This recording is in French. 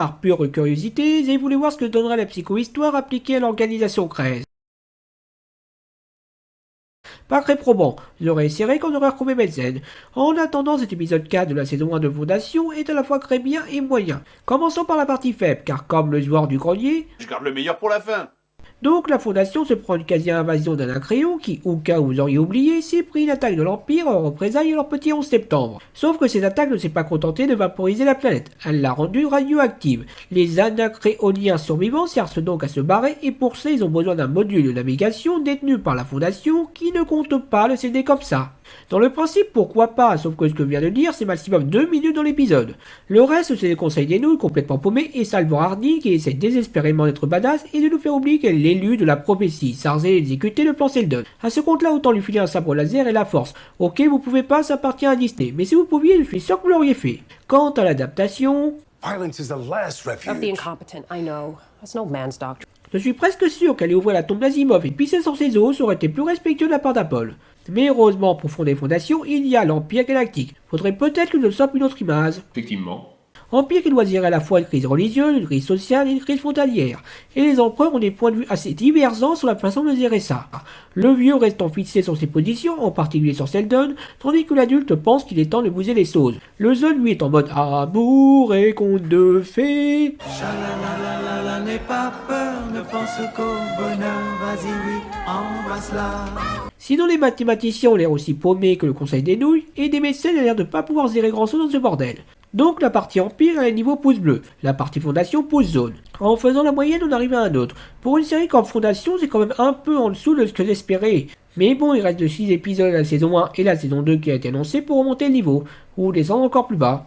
Par pure curiosité, j'ai voulu voir ce que donnerait la psychohistoire appliquée à l'organisation Crèse. Pas très probant, j'aurais essayé qu'on aurait retrouvé Metzen. En attendant, cet épisode 4 de la saison 1 de Fondation est à la fois très bien et moyen. Commençons par la partie faible, car comme le joueur du grenier, Je garde le meilleur pour la fin. donc la Fondation se prend une quasi-invasion d'un Incréon qui, au cas où vous auriez oublié, s'est pris une attaque de l'Empire en représailles leur petit 11 septembre. Sauf que cette attaque ne s'est pas contentée de vaporiser la planète, elle l'a rendue radioactive. Les Anacréoniens survivants cherchent donc à se barrer et pour ça ils ont besoin d'un module de navigation détenu par la Fondation qui ne compte pas le céder comme ça. Dans le principe, pourquoi pas, sauf que ce que je viens de dire, c'est maximum 2 minutes dans l'épisode. Le reste, c'est les conseils des nouilles complètement paumés et Salvor Hardy qui essaie désespérément d'être badass et de nous faire oublier qu'elle est l'élu de la prophétie, chargée d'exécuter le plan Seldon. À ce compte-là, autant lui filer un sabre laser et la force. Ok, vous pouvez pas, ça appartient à Disney, mais si vous pouviez, je suis sûr que vous l'auriez fait. Quant à l'adaptation... Violence is the last Of the refuge. incompetent, I know. That's no man's doctrine. Je suis presque sûr qu'aller ouvrir la tombe d'Asimov et pisser sur ses os aurait été plus respectueux de la part d'Apple. Mais heureusement, pour fonder Fondation, il y a l'Empire Galactique. Faudrait peut-être que je sorte une autre image. Effectivement. Empire qui doit gérer à la fois une crise religieuse, une crise sociale et une crise frontalière. Et les empereurs ont des points de vue assez divergents sur la façon de gérer ça. Le vieux restant fixé sur ses positions, en particulier sur Seldon, tandis que l'adulte pense qu'il est temps de bouger les choses. Le jeune lui est en mode amour et conte de fées. Chalalalala, n'aie pas peur, ne pense qu'au bonheur, vas-y oui, embrasse-la. Sinon les mathématiciens ont l'air aussi paumés que le conseil des nouilles, et des médecins ont l'air de pas pouvoir gérer grand chose dans ce bordel. Donc la partie Empire est niveau pouce bleu, la partie Fondation pouce jaune. En faisant la moyenne on arrive à un autre. Pour une série comme Fondation c'est quand même un peu en dessous de ce que j'espérais. Mais bon il reste de 6 épisodes la saison 1 et la saison 2 qui a été annoncée pour remonter le niveau, ou descendre encore plus bas.